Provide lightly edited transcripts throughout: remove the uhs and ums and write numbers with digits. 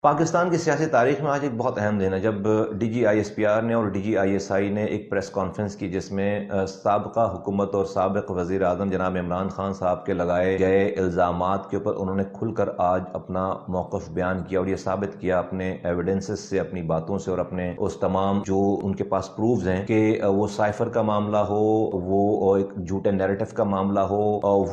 پاکستان کی سیاسی تاریخ میں آج ایک بہت اہم دن ہے جب D G I S P R نے اور ڈی جی آئی ایس آئی نے ایک پریس کانفرنس کی جس میں سابقہ حکومت اور سابق وزیر اعظم جناب عمران خان صاحب کے لگائے گئے الزامات کے اوپر انہوں نے کھل کر آج اپنا موقف بیان کیا اور یہ ثابت کیا اپنے ایویڈنسز سے، اپنی باتوں سے اور اپنے اس تمام جو ان کے پاس پروفز ہیں کہ وہ سائفر کا معاملہ ہو، وہ ایک جھوٹے نیریٹو کا معاملہ ہو،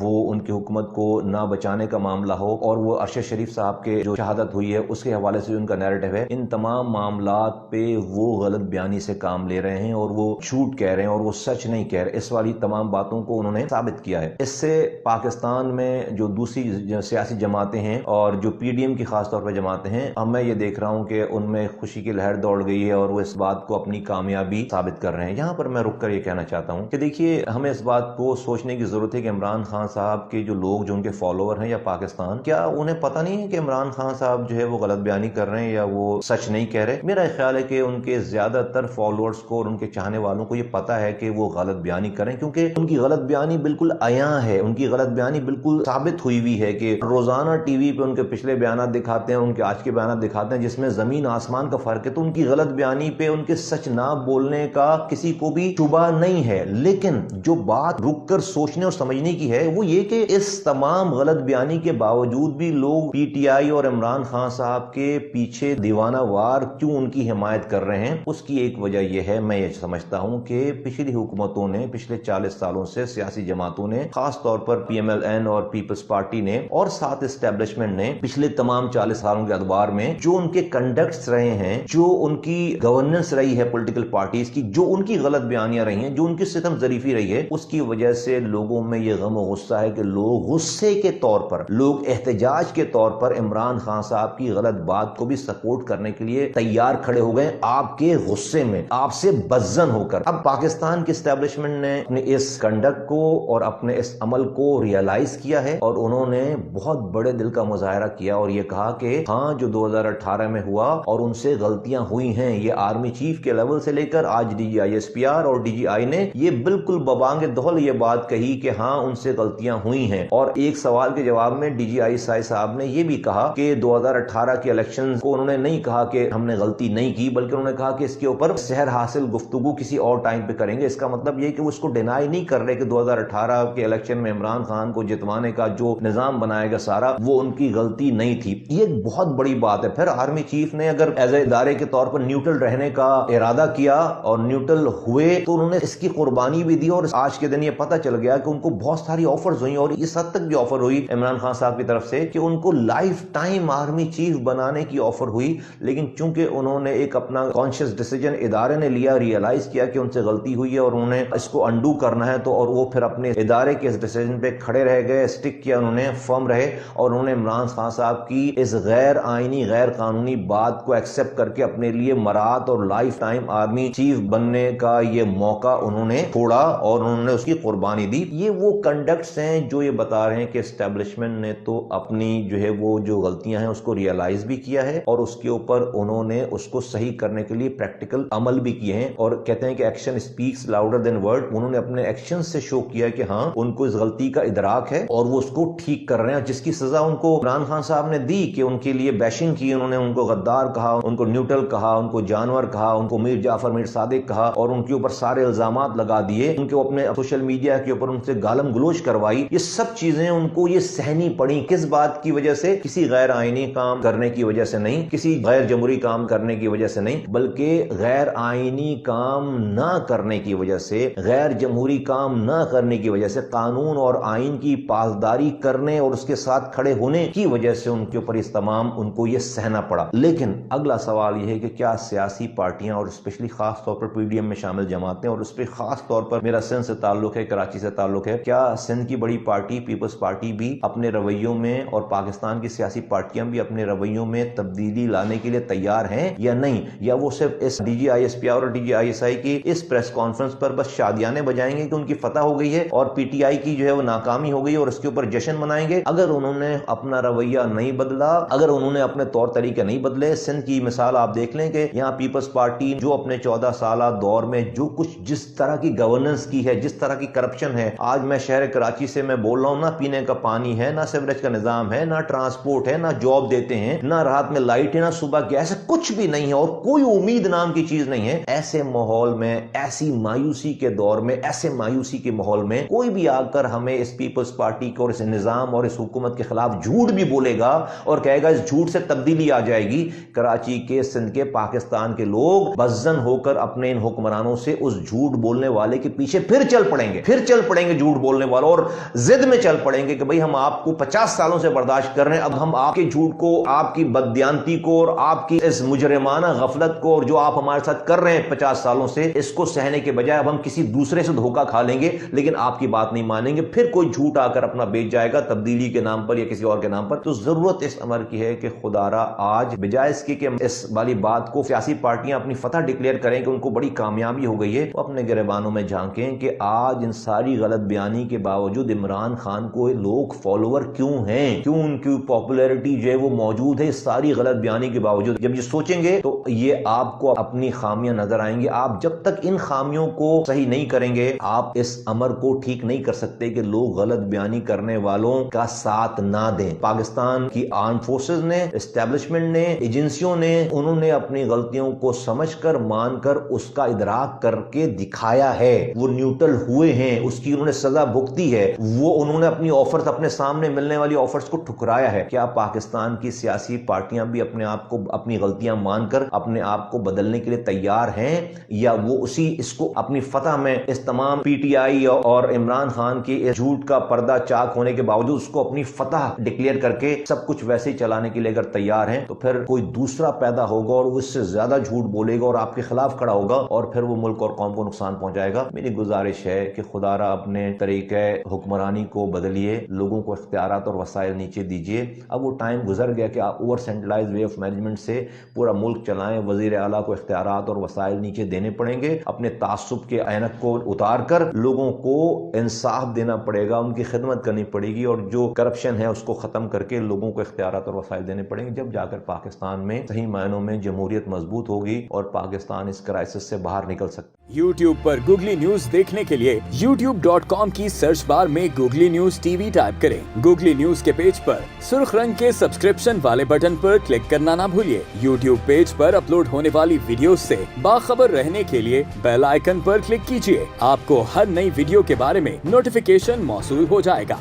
وہ ان کی حکومت کو نہ بچانے کا معاملہ ہو، اور وہ ارشد شریف صاحب کے جو شہادت ہوئی ہے اس کے حوالے سے ان کا نیریٹو ہے، ان تمام معاملات پہ وہ غلط بیانی سے کام لے رہے ہیں اور وہ جھوٹ کہہ رہے ہیں اور وہ سچ نہیں کہہ رہے۔ اس والی تمام باتوں کو انہوں نے ثابت کیا ہے۔ اس سے پاکستان میں جو دوسری سیاسی جماعتیں ہیں اور جو پی ڈی ایم کی خاص طور پہ جماعتیں ہیں، اب میں یہ دیکھ رہا ہوں کہ ان میں خوشی کی لہر دوڑ گئی ہے اور وہ اس بات کو اپنی کامیابی ثابت کر رہے ہیں۔ یہاں پر میں رک کر یہ کہنا چاہتا ہوں کہ دیکھیے، ہمیں اس بات کو سوچنے کی ضرورت ہے کہ عمران خان صاحب کے جو لوگ، جو ان کے فالوور ہیں یا پاکستان، کیا انہیں پتہ نہیں ہے کہ عمران خان صاحب جو ہے وہ غلط بیانی کر رہے ہیں یا وہ سچ نہیں کہہ رہے؟ میرا خیال ہے کہ ان کے زیادہ تر فالوورز کو اور ان کے چاہنے والوں کو یہ پتا ہے کہ وہ غلط بیانی کریں، کیونکہ ان کی غلط بیانی بالکل عیاں ہے، ان کی غلط بیانی بالکل ثابت ہوئی ہوئی ہے کہ روزانہ ٹی وی پہ ان کے پچھلے بیانات دکھاتے ہیں، ان کے آج کے بیانات دکھاتے ہیں جس میں زمین آسمان کا فرق ہے۔ تو ان کی غلط بیانی پہ ان کے سچ نہ بولنے کا کسی کو بھی شبہ نہیں ہے، لیکن جو بات رک کر سوچنے اور سمجھنے کی ہے وہ یہ کہ اس تمام غلط بیانی کے باوجود بھی لوگ پی ٹی آئی اور عمران خان صاحب کے پیچھے دیوانہ وار کیوں ان کی حمایت کر رہے ہیں۔ اس کی ایک وجہ یہ ہے، میں یہ سمجھتا ہوں کہ پچھلی حکومتوں نے، پچھلے 40 سالوں سے سیاسی جماعتوں نے، خاص طور پر پی ایم ایل این اور پیپلز پارٹی نے اور ساتھ اسٹیبلشمنٹ نے پچھلے تمام 40 سالوں کے ادوار میں جو ان کے کنڈکٹس رہے ہیں، جو ان کی گورننس رہی ہے پولیٹیکل پارٹیز کی، جو ان کی غلط بیانیاں رہی ہیں، جو ان کی ستم ظریفی رہی ہے، اس کی وجہ سے لوگوں میں یہ غم و غصہ ہے کہ لوگ غصے کے طور پر، لوگ احتجاج کے طور پر عمران خان صاحب کی غلط بات کو بھی سپورٹ کرنے کے لیے تیار کھڑے ہو گئے، آپ کے غصے میں، آپ سے بدظن ہو کر۔ اب پاکستان کی اسٹیبلشمنٹ نے اپنے اس کنڈکٹ کو اور اپنے اس عمل کو ریئلائز کیا ہے اور انہوں نے بہت بڑے دل کا مظاہرہ کیا اور یہ کہا کہ ہاں، جو 2018 میں ہوا اور ان سے غلطیاں ہوئی ہیں، یہ آرمی چیف کے لیول سے لے کر آج D G I S P R اور ڈی جی آئی نے یہ بالکل ببانگ دہل یہ بات کہی کہ ہاں، ان سے غلطیاں ہوئی ہیں۔ اور ایک سوال کے جواب میں ڈی جی آئی ایس آئی صاحب نے یہ بھی کہا کہ 2018 کے الیکشن کو انہوں نے نہیں کہا کہ ہم نے غلطی نہیں کی، بلکہ انہوں نے کہا کہ اس کے اوپر سحر حاصل گفتگو کسی اور ٹائم پہ کریں گے۔ اس کا مطلب یہ کہ وہ اس کو ڈینائی نہیں کر رہے کہ 2018 کے الیکشن میں عمران خان کو جتوانے کا جو نظام بنایا گیا سارا، وہ ان کی غلطی نہیں تھی۔ یہ ایک بہت بڑی بات ہے۔ پھر آرمی چیف نے اگر ایز اے ادارے کے طور پر نیوٹرل رہنے کا ارادہ کیا اور نیوٹرل ہوئے تو انہوں نے اس کی قربانی بھی دی، اور آج کے دن یہ پتہ چل گیا کہ ان کو بہت ساری آفرز ہوئی اور اس حد تک بھی آفر ہوئی عمران خان صاحب کی طرف سے کہ ان کو لائف ٹائم آرمی چیف بنانے کی آفر ہوئی، لیکن چونکہ انہوں نے ایک اپنا کانشیس ڈیسیجن ادارے نے لیا، ریئلائز کیا کہ ان سے غلطی ہوئی ہے اور انہوں نے اس کو انڈو کرنا ہے، تو اور وہ پھر اپنے ادارے کے اس ڈیسیجن پہ کھڑے رہ گئے، اسٹک کیا، انہوں نے فرم رہے اور انہوں نے عمران خان صاحب کی اس غیر آئینی، غیر قانونی بات کو ایکسپٹ کر کے اپنے لیے مراد اور لائف ٹائم آرمی چیف بننے کا یہ موقع انہوں نے چھوڑا اور انہوں نے اس کی قربانی دی۔ یہ وہ کنڈکٹس ہیں جو یہ بتا رہے ہیں کہ اسٹیبلشمنٹ نے تو اپنی جو ہے وہ جو غلطیاں ہیں اس کو ریئلائز بھی کیا ہے اور اس کے اوپر انہوں نے اس کو صحیح کرنے کے لیے پریکٹیکل عمل بھی کیے ہیں، اور کہتے ہیں کہ action speaks louder than word. انہوں نے اپنے ایکشن سے شو کیا کہ ہاں، ان کو اس غلطی کا ادراک ہے اور وہ اس کو ٹھیک کر رہے ہیں، جس کی سزا ان کو عمران خان صاحب نے دی کہ ان کے لیے بیشنگ کی، انہوں نے ان کو غدار کہا، ان کو نیوٹرل کہا، ان کو جانور کہا، ان کو میر جعفر میر صادق کہا اور ان کے اوپر سارے الزامات لگا دیے، ان کو اپنے سوشل میڈیا کے اوپر ان سے گالم گلوچ کروائی۔ یہ سب چیزیں ان کو یہ سہنی پڑی، کس بات کی وجہ سے؟ کسی غیر آئینی کام کرنے کی وجہ سے نہیں، کسی غیر جمہوری کام کرنے کی وجہ سے نہیں، بلکہ غیر آئینی کام نہ کرنے کی وجہ سے، غیر جمہوری کام نہ کرنے کی وجہ سے، قانون اور آئین کی پاسداری کرنے اور اس کے ساتھ کھڑے ہونے کی وجہ سے ان کے اوپر اس تمام ان کو یہ سہنا پڑا۔ لیکن اگلا سوال یہ ہے کہ کیا سیاسی پارٹیاں اور اسپیشلی خاص طور پر پی ڈی ایم میں شامل جماعتیں، اور اس پہ خاص طور پر میرا سندھ سے تعلق ہے، کراچی سے تعلق ہے، کیا سندھ کی بڑی پارٹی پیپلز پارٹی بھی اپنے رویوں میں اور پاکستان کی سیاسی پارٹیاں بھی اپنے رویوں میں تبدیلی لانے کے لیے تیار ہیں یا نہیں؟ یا وہ صرف اس D G I S P R اور D G I S I کی اس پریس کانفرنس پر بس شادیانے بجائیں گے کہ ان کی فتح ہو گئی ہے اور پی ٹی آئی کی جو ہے وہ ناکامی ہو گئی اور اس کے اوپر جشن منائیں گے؟ اگر انہوں نے اپنا رویہ نہیں بدلا، اگر انہوں نے اپنے طور طریقے نہیں بدلے، سندھ کی مثال آپ دیکھ لیں کہ یہاں پیپلز پارٹی جو اپنے 14 سالہ دور میں جو کچھ جس طرح کی گورننس کی ہے، جس طرح کی کرپشن ہے، آج میں شہر کراچی سے میں بول رہا ہوں، نہ پینے کا پانی ہے، نہ سیوریج کا نظام ہے، نہ ٹرانسپورٹ ہے، نہ جاب دیتے ہیں، نہ نہ رات میں لائٹ ہے نہ صبح کی, ایسا کچھ بھی نہیں ہے اور کوئی امید نام کی چیز نہیں ہے. ایسے ماحول میں, ایسی مایوسی کے دور میں, ایسے مایوسی کے ماحول میں کوئی بھی آ کر ہمیں اس پیپلز پارٹی کو اور اس نظام اور اس حکومت کے خلاف جھوٹ بھی بولے گا اور کہے گا اس جھوٹ سے تبدیلی آ جائے گی, کراچی کے, سندھ کے, پاکستان کے لوگ بزن ہو کر اپنے ان حکمرانوں سے اس جھوٹ بولنے والے کے پیچھے پھر چل پڑیں گے جھوٹ بولنے والوں, اور ضد میں چل پڑیں گے کہ بھئی ہم آپ کو 50 سالوں سے برداشت کر رہے ہیں, اب ہم آپ کے جھوٹ کو, آپ کی بددیانتی کو اور آپ کی اس مجرمانہ غفلت کو اور جو آپ ہمارے ساتھ کر رہے ہیں 50 سالوں سے, اس کو سہنے کے بجائے اب ہم کسی دوسرے سے دھوکہ کھا لیں گے لیکن آپ کی بات نہیں مانیں گے. پھر کوئی جھوٹ آ کر اپنا بیچ جائے گا تبدیلی کے نام پر یا کسی اور کے نام پر. تو ضرورت اس امر کی ہے کہ خدا را آج بجائے اس کی کہ اس والی بات کو سیاسی پارٹیاں اپنی فتح ڈکلیئر کریں کہ ان کو بڑی کامیابی ہو گئی ہے, تو اپنے گریبانوں میں جھانکیں کہ آج ان ساری غلط بیانی کے باوجود عمران خان کو لوگ فالوور کیوں ہیں, کیوں ان کی پاپولیرٹی جو ہے وہ موجود ہے اس ساری غلط بیانی کے باوجود. جب یہ سوچیں گے تو یہ آپ کو اپنی خامیاں نظر آئیں گی. آپ جب تک ان خامیوں کو صحیح نہیں کریں گے آپ اس امر کو ٹھیک نہیں کر سکتے کہ لوگ غلط بیانی کرنے والوں کا ساتھ نہ دیں. پاکستان کی آرم فورسز نے, اسٹیبلشمنٹ نے, ایجنسیوں نے, انہوں نے اپنی غلطیوں کو سمجھ کر, مان کر, اس کا ادراک کر کے دکھایا ہے. وہ نیوٹرل ہوئے ہیں, اس کی انہوں نے سزا بھگتی ہے. وہ انہوں نے اپنی آفرز, اپنے سامنے ملنے والی آفرز کو ٹھکرایا ہے. کیا پاکستان کی سیاسی پارٹیاں بھی اپنے آپ کو, اپنی غلطیاں مان کر اپنے آپ کو بدلنے کے لیے تیار ہیں, یا وہ اس کو اپنی فتح میں اس تمام پی ٹی آئی اور عمران خان کی جھوٹ کا پردہ چاک ہونے کے باوجود اس کو اپنی فتح ڈکلیئر کر کے سب کچھ ویسے ہی چلانے کے لیے اگر تیار ہیں, تو پھر کوئی دوسرا پیدا ہوگا اور اس سے زیادہ جھوٹ بولے گا اور آپ کے خلاف کھڑا ہوگا اور پھر وہ ملک اور قوم کو نقصان پہنچائے گا. میری گزارش ہے کہ خدا را اپنے طریقہ حکمرانی کو بدلیے, لوگوں کو اختیارات اور وسائل نیچے دیجیے. اب وہ ٹائم گزر گیا کہ آپ over centralised way of management سے پورا ملک چلائیں. وزیر اعلیٰ کو اختیارات اور وسائل نیچے دینے پڑیں گے. اپنے تعصب کے عینک کو اتار کر لوگوں کو انصاف دینا پڑے گا, ان کی خدمت کرنی پڑے گی, اور جو کرپشن ہے اس کو ختم کر کے لوگوں کو اختیارات اور وسائل دینے پڑیں گے. جب جا کر پاکستان میں صحیح معنوں میں جمہوریت مضبوط ہوگی اور پاکستان اس کرائسس سے باہر نکل سکتا. YouTube پر گوگلی نیوز دیکھنے کے لیے youtube.com کی سرچ بار میں googly news T V type کریں. گوگلی نیوز کے پیج پر سرخ رنگ کے سبسکرپشن والے بٹن پر کلک کرنا نہ بھولیے. YouTube پیج پر اپلوڈ ہونے والی ویڈیوز سے باخبر رہنے کے لیے بیل آئیکن پر کلک کیجیے. آپ کو ہر نئی ویڈیو کے بارے میں نوٹیفیکیشن موصول ہو جائے گا.